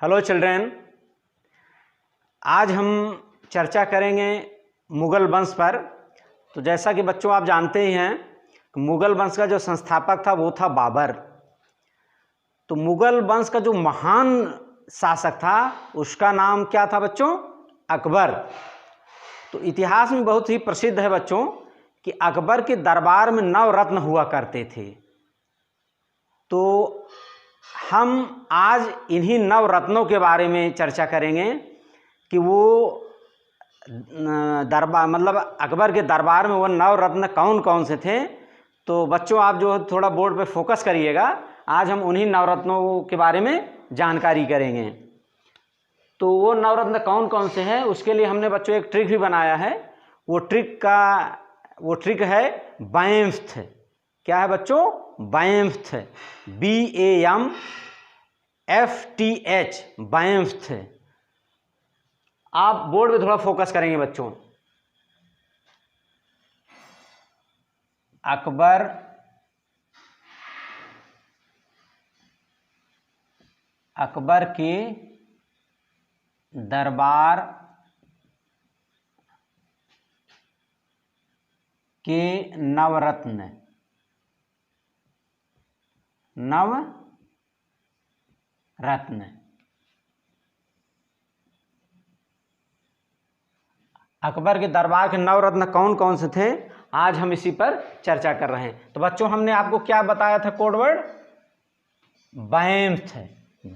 Hello children, आज हम चर्चा करेंगे मुगल वंश पर। तो जैसा कि बच्चों आप जानते ही हैं, मुगल वंश का जो संस्थापक था वो था बाबर। तो मुगल वंश का जो महान शासक था उसका नाम क्या था बच्चों? अकबर। तो इतिहास में बहुत ही प्रसिद्ध है बच्चों कि अकबर के दरबार में नवरत्न हुआ करते थे। तो हम आज इन्हीं नवरत्नों के बारे में चर्चा करेंगे कि वो दरबार मतलब अकबर के दरबार में वो नवरत्न कौन कौन से थे। तो बच्चों आप जो थोड़ा बोर्ड पे फोकस करिएगा, आज हम उन्हीं नवरत्नों के बारे में जानकारी करेंगे। तो वो नवरत्न कौन कौन से हैं उसके लिए हमने बच्चों एक ट्रिक भी बनाया है। वो ट्रिक है बैंफ्थ। क्या है बच्चों? बैंफ्थ, BAMFTH, बैंफ्थ। आप बोर्ड पे थोड़ा फोकस करेंगे बच्चों। अकबर के दरबार के नवरत्न अकबर के दरबार के नवरत्न कौन कौन से थे, आज हम इसी पर चर्चा कर रहे हैं। तो बच्चों हमने आपको क्या बताया था? Code word बैंफ्थ,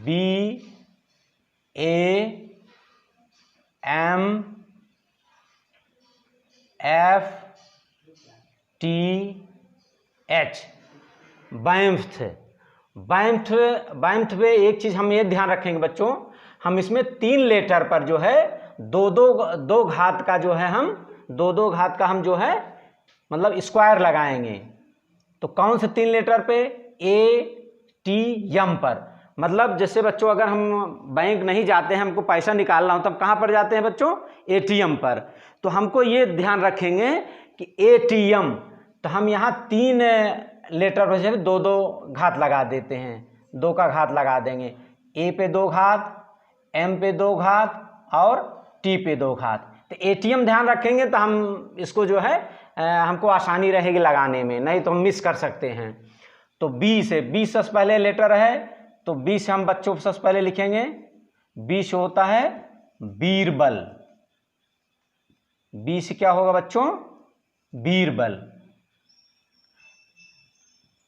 BAMFTH, बैंफ्थ। बैंफ्थ में एक चीज हम ये ध्यान रखेंगे बच्चों, हम इसमें 3 लेटर पर जो है दो घात का जो है हम दो घात का हम जो है मतलब स्क्वायर लगाएंगे। तो कौन से 3 लेटर पे? ATM पर। मतलब जैसे बच्चों अगर हम बैंक नहीं जाते हैं, हमको पैसा निकालना हो तब कहाँ पर जाते हैं बच्चों? ATM पर। तो हमको ये ध्यान रखेंगे कि ATM, तो हम यहाँ 3 लेटर पर जो दो घात लगा देते हैं, 2 का घात लगा देंगे। A पे 2 घात, M पे 2 घात और T पे 2 घात। तो ATM ध्यान रखेंगे तो हम इसको जो है हमको आसानी रहेगी लगाने में, नहीं तो हम मिस कर सकते हैं। तो B सबसे पहले लेटर है, तो B से हम बच्चों सबसे पहले लिखेंगे। B से होता है बीरबल। B से क्या होगा बच्चों? बीरबल।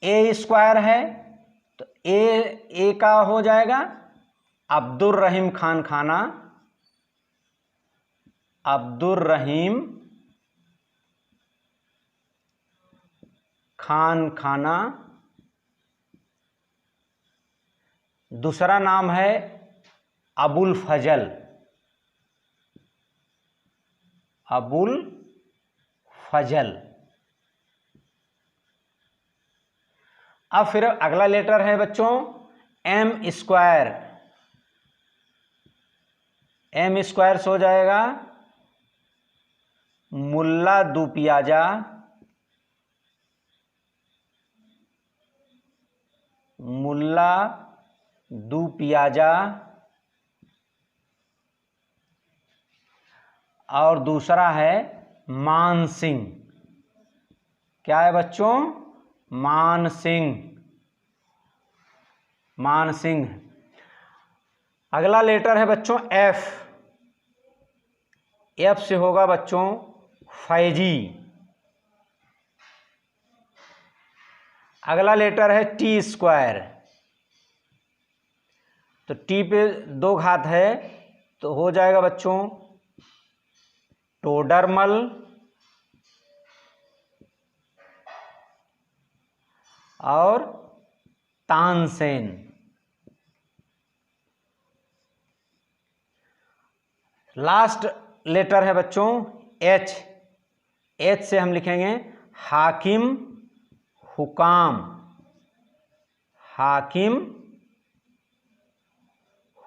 A स्क्वायर है तो A का हो जाएगा अब्दुर्रहीम खान खाना। अब्दुर्रहीम खान खाना। दूसरा नाम है अबुल फजल। अबुल फजल। अब फिर अगला लेटर है बच्चों M स्क्वायर। M स्क्वायर से हो जाएगा मुल्ला दुपियाजा। मुल्ला दुपियाजा। और दूसरा है मान सिंह। क्या है बच्चों? मान सिंह। मान सिंह। अगला लेटर है बच्चों F। F से होगा बच्चों फैजी। अगला लेटर है T स्क्वायर। तो T पे 2 घात है तो हो जाएगा बच्चों टोडरमल। और तानसेन। लास्ट लेटर है बच्चों H। H से हम लिखेंगे हाकिम हुकाम। हाकिम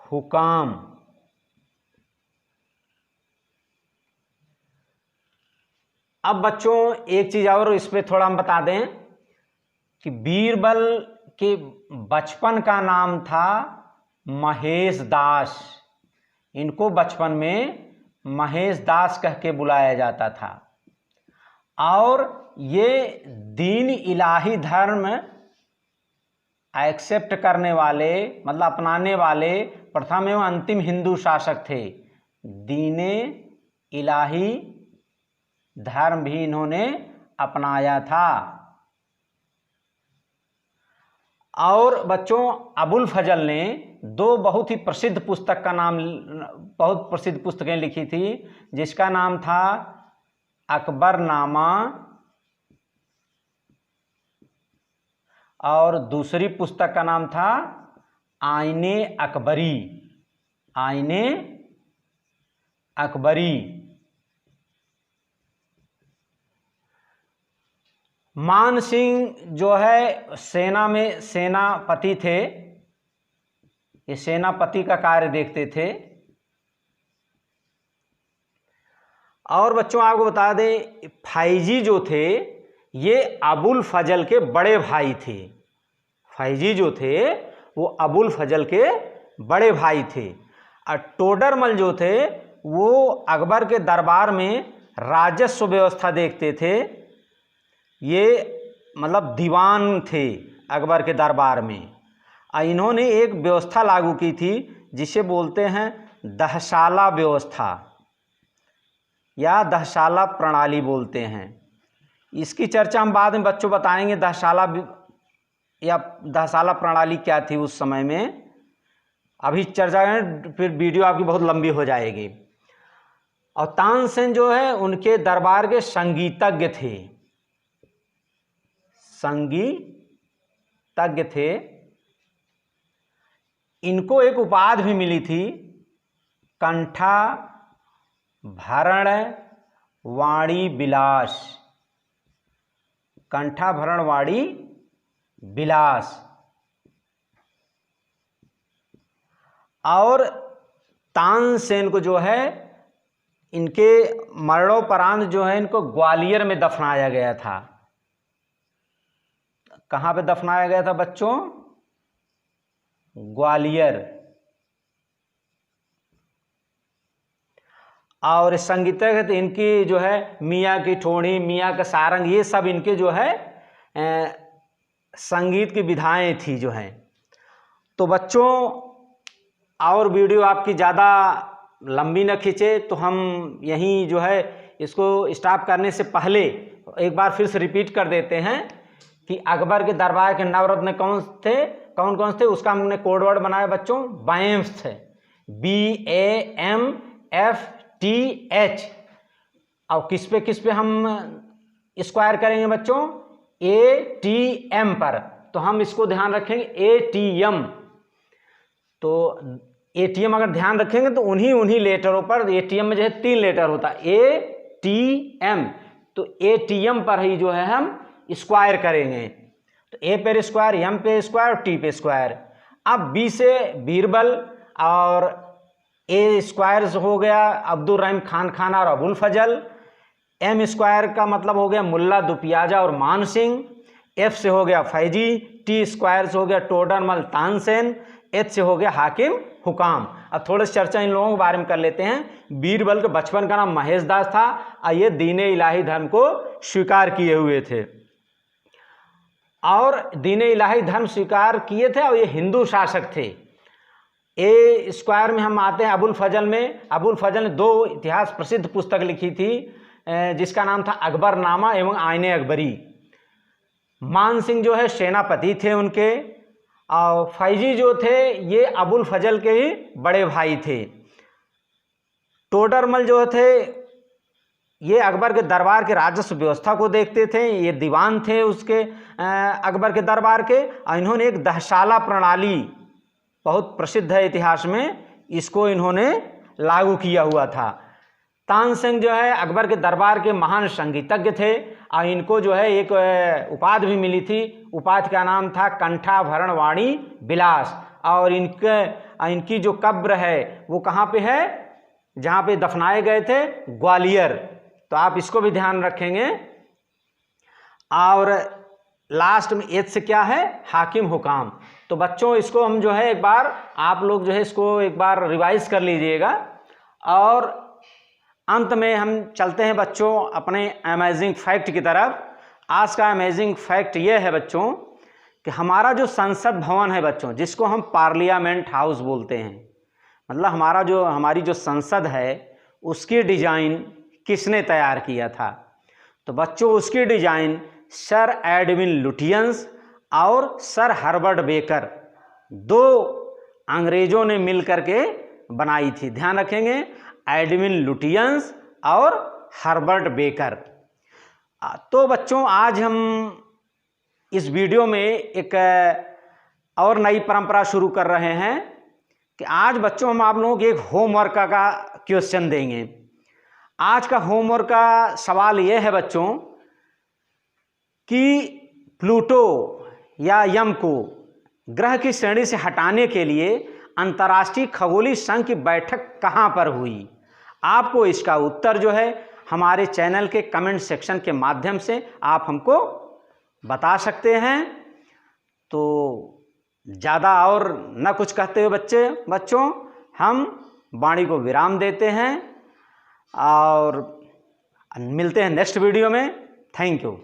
हुकाम। अब बच्चों एक चीज और इस पे थोड़ा हम बता दें कि बीरबल के बचपन का नाम था महेश दास, इनको बचपन में महेश दास कह के बुलाया जाता था। और ये दीन इलाही धर्म एक्सेप्ट करने वाले, मतलब अपनाने वाले प्रथम एवं अंतिम हिंदू शासक थे। दीन इलाही धर्म भी इन्होंने अपनाया था। और बच्चों, अबुल फजल ने दो बहुत ही प्रसिद्ध पुस्तक का नाम, बहुत प्रसिद्ध पुस्तकें लिखी थी, जिसका नाम था अकबरनामा और दूसरी पुस्तक का नाम था आईने अकबरी। आईने अकबरी। मान सिंह जो है सेना में सेनापति थे, ये सेनापति का कार्य देखते थे। और बच्चों आपको बता दें, फैजी जो थे ये अबुल फजल के बड़े भाई थे। फैजी जो थे वो अबुल फजल के बड़े भाई थे। और टोडरमल जो थे वो अकबर के दरबार में राजस्व व्यवस्था देखते थे। ये मतलब दीवान थे अकबर के दरबार में। इन्होंने एक व्यवस्था लागू की थी जिसे बोलते हैं दहशाला व्यवस्था या दहशाला प्रणाली बोलते हैं। इसकी चर्चा हम बाद में बच्चों बताएंगे, दहशाला या दहशाला प्रणाली क्या थी उस समय में। अभी चर्चा करें फिर वीडियो आपकी बहुत लंबी हो जाएगी। और तानसेन जो है उनके दरबार के संगीतज्ञ थे, संगीतज्ञ थे। इनको एक उपाधि भी मिली थी, कंठा भरण वाणी विलास। कंठा भरण वाणी विलास। और तानसेन को जो है इनके मरणोपरांत जो है इनको ग्वालियर में दफनाया गया था। कहाँ पे दफनाया गया था बच्चों? ग्वालियर। और संगीतज्ञ इनकी जो है मियाँ की ठोड़ी, मियाँ का सारंग, ये सब इनके जो है संगीत की विधाएं थी जो हैं। तो बच्चों और वीडियो आपकी ज़्यादा लंबी न खींचे तो हम यहीं जो है इसको स्टॉप करने से पहले एक बार फिर से रिपीट कर देते हैं कि अकबर के दरबार के नवरत्न कौन थे, कौन कौन से, उसका हमने कोड वर्ड बनाया बच्चों, BAMFT थे, BAMFTH। और किस पे हम स्क्वायर करेंगे बच्चों? ATM पर। तो हम इसको ध्यान रखेंगे ATM। तो ATM अगर ध्यान रखेंगे तो उन्हीं लेटरों पर, ATM में जो है 3 लेटर होता है, ATM, तो ATM पर ही जो है हम स्क्वायर करेंगे। तो A पे स्क्वायर, M पे स्क्वायर और T पे स्क्वायर। अब B से बीरबल और A स्क्वायर हो गया अब्दुल रहीम खान खाना और अबुल फजल। M स्क्वायर का मतलब हो गया मुल्ला दुपियाजा और मान सिंह। F से हो गया फैजी। T स्क्वायर से हो गया टोडरमल तानसेन। H से हो गया हाकिम हुकाम। अब थोड़ा सा चर्चा इन लोगों के बारे में कर लेते हैं। बीरबल के बचपन का नाम महेश दास था और ये दीन इलाही धर्म को स्वीकार किए हुए थे, और दीन इलाही धर्म स्वीकार किए थे और ये हिंदू शासक थे। A स्क्वायर में हम आते हैं अबुल फजल में। अबुल फजल ने 2 इतिहास प्रसिद्ध पुस्तक लिखी थी जिसका नाम था अकबरनामा एवं आईने अकबरी। मान सिंह जो है सेनापति थे उनके, और फैजी जो थे ये अबुल फजल के ही बड़े भाई थे। टोडरमल जो थे ये अकबर के दरबार के राजस्व व्यवस्था को देखते थे, ये दीवान थे उसके अकबर के दरबार के। और इन्होंने एक दहशाला प्रणाली बहुत प्रसिद्ध है इतिहास में, इसको इन्होंने लागू किया हुआ था। तानसेन जो है अकबर के दरबार के महान संगीतज्ञ थे और इनको जो है एक उपाधि भी मिली थी। उपाधि का नाम था कंठा भरण वाणी विलास। और इनकी जो कब्र है वो कहाँ पे है? जहाँ पे दफनाए गए थे, ग्वालियर। तो आप इसको भी ध्यान रखेंगे। और लास्ट में एच से क्या है, हाकिम हुकाम। तो बच्चों इसको हम जो है एक बार आप लोग जो है इसको एक बार रिवाइज कर लीजिएगा। और अंत में हम चलते हैं बच्चों अपने अमेजिंग फैक्ट की तरफ। आज का अमेजिंग फैक्ट ये है बच्चों कि हमारा जो संसद भवन है बच्चों, जिसको हम पार्लियामेंट हाउस बोलते हैं, मतलब हमारी जो संसद है उसकी डिजाइन किसने तैयार किया था? तो बच्चों उसकी डिजाइन सर एडविन लुटियंस और सर हर्बर्ट बेकर, दो अंग्रेजों ने मिल करके बनाई थी। ध्यान रखेंगे, एडविन लुटियंस और हर्बर्ट बेकर। तो बच्चों आज हम इस वीडियो में एक और नई परंपरा शुरू कर रहे हैं कि आज बच्चों हम आप लोगों को एक होमवर्क का क्वेश्चन देंगे। आज का होमवर्क का सवाल यह है बच्चों कि प्लूटो या यम को ग्रह की श्रेणी से हटाने के लिए अंतर्राष्ट्रीय खगोलीय संघ की बैठक कहाँ पर हुई? आपको इसका उत्तर जो है हमारे चैनल के कमेंट सेक्शन के माध्यम से आप हमको बता सकते हैं। तो ज़्यादा और न कुछ कहते हुए बच्चों हम वाणी को विराम देते हैं और मिलते हैं नेक्स्ट वीडियो में। Thank you.